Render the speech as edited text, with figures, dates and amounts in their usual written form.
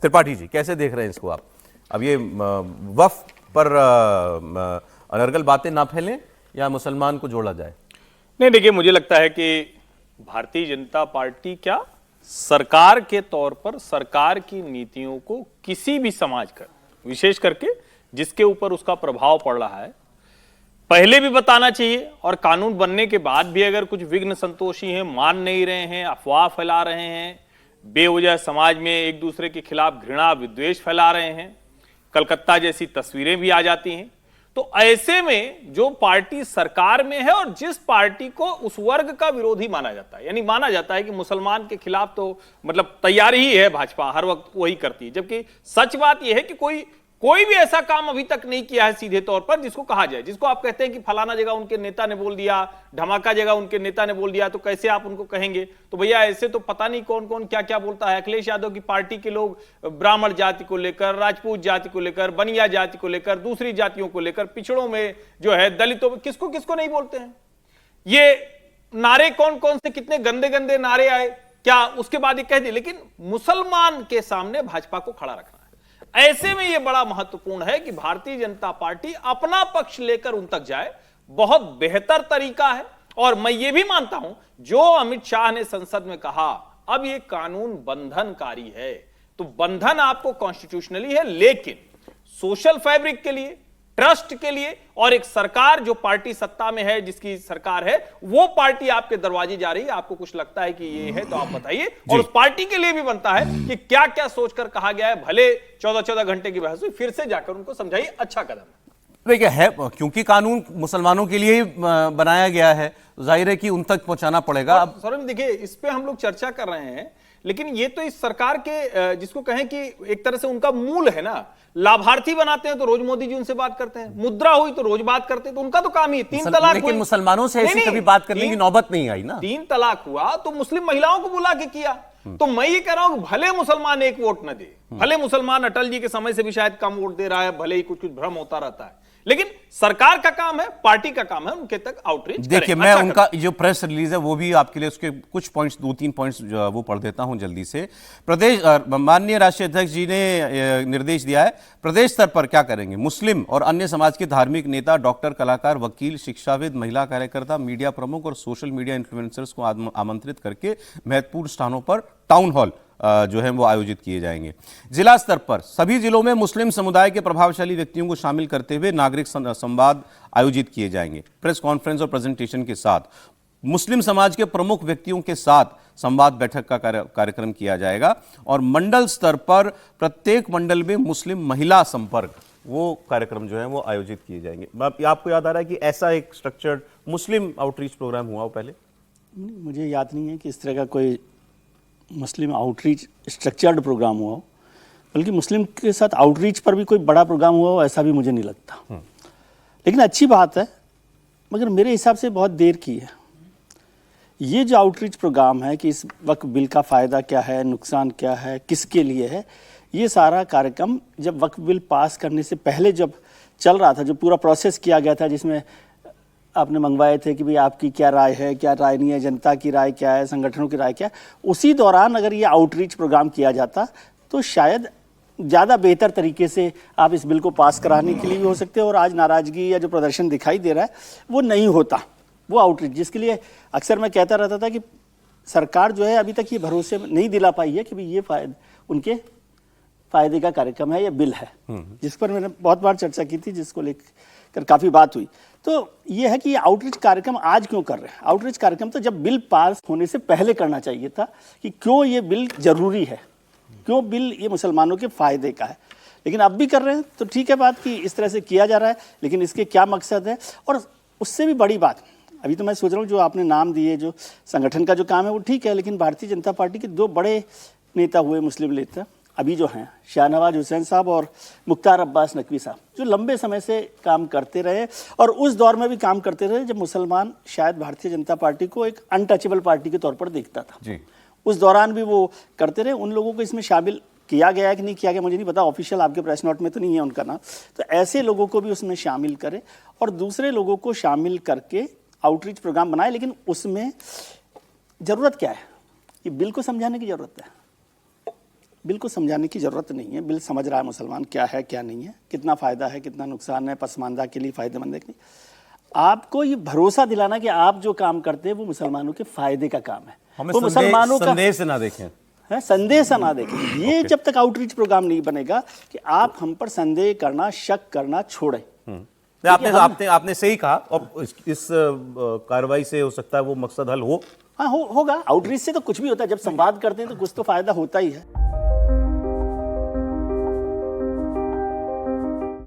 त्रिपाठी जी, कैसे देख रहे हैं इसको आप? अब ये वक्फ पर अनर्गल बातें ना फैलें या मुसलमान को जोड़ा जाए? नहीं, देखिए, मुझे लगता है कि भारतीय जनता पार्टी क्या सरकार के तौर पर सरकार की नीतियों को किसी भी समाज का, विशेष करके जिसके ऊपर उसका प्रभाव पड़ रहा है, पहले भी बताना चाहिए, और कानून बनने के बाद भी अगर कुछ विघ्न संतोषी हैं, मान नहीं रहे हैं, अफवाह फैला रहे हैं, बेवजह समाज में एक दूसरे के खिलाफ घृणा विद्वेष फैला रहे हैं, कलकत्ता जैसी तस्वीरें भी आ जाती हैं, तो ऐसे में जो पार्टी सरकार में है और जिस पार्टी को उस वर्ग का विरोधी माना जाता है, यानी माना जाता है कि मुसलमान के खिलाफ तो मतलब तैयार ही है भाजपा, हर वक्त वही करती है, जबकि सच बात यह है कि कोई भी ऐसा काम अभी तक नहीं किया है सीधे तौर पर जिसको कहा जाए, जिसको आप कहते हैं कि फलाना जगह उनके नेता ने बोल दिया, धमाका जगह उनके नेता ने बोल दिया, तो कैसे आप उनको कहेंगे? तो भैया ऐसे तो पता नहीं कौन कौन क्या क्या बोलता है। अखिलेश यादव की पार्टी के लोग ब्राह्मण जाति को लेकर, राजपूत जाति को लेकर, बनिया जाति को लेकर, दूसरी जातियों को लेकर, पिछड़ों में जो है, दलितों में, किसको किसको नहीं बोलते हैं। ये नारे कौन कौन से कितने गंदे गंदे नारे आए, क्या उसके बाद ये कह दिए, लेकिन मुसलमान के सामने भाजपा को खड़ा रखना है। ऐसे में यह बड़ा महत्वपूर्ण है कि भारतीय जनता पार्टी अपना पक्ष लेकर उन तक जाए, बहुत बेहतर तरीका है। और मैं ये भी मानता हूं, जो अमित शाह ने संसद में कहा, अब यह कानून बंधनकारी है, तो बंधन आपको कॉन्स्टिट्यूशनली है, लेकिन सोशल फैब्रिक के लिए, ट्रस्ट के लिए, और एक सरकार जो पार्टी सत्ता में है, जिसकी सरकार है, वो पार्टी आपके दरवाजे जा रही है, आपको कुछ लगता है कि ये है तो आप बताइए, और उस पार्टी के लिए भी बनता है कि क्या क्या सोचकर कहा गया है। भले 14-14 घंटे की बहस हुई, फिर से जाकर उनको समझाइए, अच्छा कदम देखिए है, क्योंकि कानून मुसलमानों के लिए ही बनाया गया है, जाहिर है कि उन तक पहुंचाना पड़ेगा। अब सौरभ, देखिए, इस पे हम लोग चर्चा कर रहे हैं, लेकिन ये तो इस सरकार के, जिसको कहें कि एक तरह से उनका मूल है ना, लाभार्थी बनाते हैं तो रोज मोदी जी उनसे बात करते हैं, मुद्रा हुई तो रोज बात करते हैं, तो उनका तो काम ही 3 तलाक। लेकिन मुसलमानों से ऐसी कभी बात करने की नौबत नहीं आई ना। 3 तलाक हुआ तो मुस्लिम महिलाओं को बुला के किया। तो मैं ये कह रहा हूं, भले मुसलमान एक वोट न दे, भले मुसलमान अटल जी के समय से भी शायद कम वोट दे रहा है, भले ही कुछ कुछ भ्रम होता रहता है, लेकिन सरकार का काम है, पार्टी का काम है उनके तक आउटरीच। देखिए, मैं उनका जो प्रेस रिलीज है वो भी आपके लिए, उसके कुछ पॉइंट्स, 2-3 पॉइंट्स वो पढ़ देता हूं जल्दी से। प्रदेश माननीय राष्ट्रीय अध्यक्ष जी ने निर्देश दिया है, प्रदेश स्तर पर क्या करेंगे, मुस्लिम और अन्य समाज के धार्मिक नेता, डॉक्टर, कलाकार, वकील, शिक्षाविद, महिला कार्यकर्ता, मीडिया प्रमुख और सोशल मीडिया इन्फ्लुएंसर्स को आमंत्रित करके महत्वपूर्ण स्थानों पर टाउन हॉल जो है वो आयोजित किए जाएंगे। जिला स्तर पर सभी जिलों में मुस्लिम समुदाय के प्रभावशाली व्यक्तियों को शामिल करते हुए नागरिक संवाद आयोजित किए जाएंगे। प्रेस कॉन्फ्रेंस और प्रेजेंटेशन के साथ मुस्लिम समाज के प्रमुख व्यक्तियों के साथ संवाद बैठक का कार्यक्रम किया जाएगा। और मंडल स्तर पर प्रत्येक मंडल में मुस्लिम महिला संपर्क, वो कार्यक्रम जो है वो आयोजित किए जाएंगे। आपको याद आ रहा है कि ऐसा एक स्ट्रक्चर्ड मुस्लिम आउटरीच प्रोग्राम हुआ हो पहले? मुझे याद नहीं है कि इस तरह का कोई मुस्लिम आउटरीच स्ट्रक्चर्ड प्रोग्राम हुआ हो, बल्कि मुस्लिम के साथ आउटरीच पर भी कोई बड़ा प्रोग्राम हुआ हो, ऐसा भी मुझे नहीं लगता। लेकिन अच्छी बात है, मगर मेरे हिसाब से बहुत देर की है। ये जो आउटरीच प्रोग्राम है कि इस वक्फ बिल का फ़ायदा क्या है, नुकसान क्या है, किसके लिए है, ये सारा कार्यक्रम जब वक्फ बिल पास करने से पहले जब चल रहा था, जो पूरा प्रोसेस किया गया था, जिसमें आपने मंगवाए थे कि भाई आपकी क्या राय है, क्या राय नहीं है, जनता की राय क्या है, संगठनों की राय क्या है, उसी दौरान अगर ये आउटरीच प्रोग्राम किया जाता तो शायद ज़्यादा बेहतर तरीके से आप इस बिल को पास कराने के लिए भी हो सकते हैं। और आज नाराज़गी या जो प्रदर्शन दिखाई दे रहा है वो नहीं होता, वो आउटरीच, जिसके लिए अक्सर मैं कहता रहता था कि सरकार जो है अभी तक ये भरोसे नहीं दिला पाई है कि भाई ये उनके फ़ायदे का कार्यक्रम है या बिल है, जिस पर मैंने बहुत बार चर्चा की थी, जिसको लेकर काफ़ी बात हुई। तो ये है कि ये आउटरीच कार्यक्रम आज क्यों कर रहे हैं। आउटरीच कार्यक्रम तो जब बिल पास होने से पहले करना चाहिए था कि क्यों ये बिल जरूरी है, क्यों बिल ये मुसलमानों के फ़ायदे का है। लेकिन अब भी कर रहे हैं तो ठीक है बात कि इस तरह से किया जा रहा है, लेकिन इसके क्या मकसद है। और उससे भी बड़ी बात, अभी तो मैं सोच रहा हूँ जो आपने नाम दिए, जो संगठन का जो काम है वो ठीक है, लेकिन भारतीय जनता पार्टी के 2 बड़े नेता हुए मुस्लिम नेता अभी जो हैं, शाहनवाज हुसैन साहब और मुख्तार अब्बास नकवी साहब, जो लंबे समय से काम करते रहे और उस दौर में भी काम करते रहे जब मुसलमान शायद भारतीय जनता पार्टी को एक अनटचेबल पार्टी के तौर पर देखता था जी। उस दौरान भी वो करते रहे। उन लोगों को इसमें शामिल किया गया है कि नहीं किया गया मुझे नहीं पता, ऑफिशियल आपके प्रेस नोट में तो नहीं है उनका नाम। तो ऐसे लोगों को भी उसमें शामिल करें और दूसरे लोगों को शामिल करके आउटरीच प्रोग्राम बनाए। लेकिन उसमें ज़रूरत क्या है, ये बिल को समझाने की ज़रूरत है। बिल को समझाने की ज़रूरत नहीं है। बिल समझ रहा है मुसलमान क्या है क्या नहीं है, कितना फ़ायदा है कितना नुकसान है, पसमानदा के लिए फ़ायदेमंद है कि नहीं। आपको ये भरोसा दिलाना कि आप जो काम करते हैं वो मुसलमानों के फ़ायदे का काम है, हमें वो मुसलमानों का संदेश ना देखें। है, संदेश ना देखें। ये जब तक आउटरीच प्रोग्राम नहीं बनेगा कि आप हम पर संदेह करना, शक करना छोड़ें। आपने सही कहा। और इस कार्रवाई से हो सकता है वो मकसद हल हो। हाँ होगा। आउटरीच से तो कुछ भी होता है, जब संवाद करते हैं तो कुछ तो फायदा होता ही है।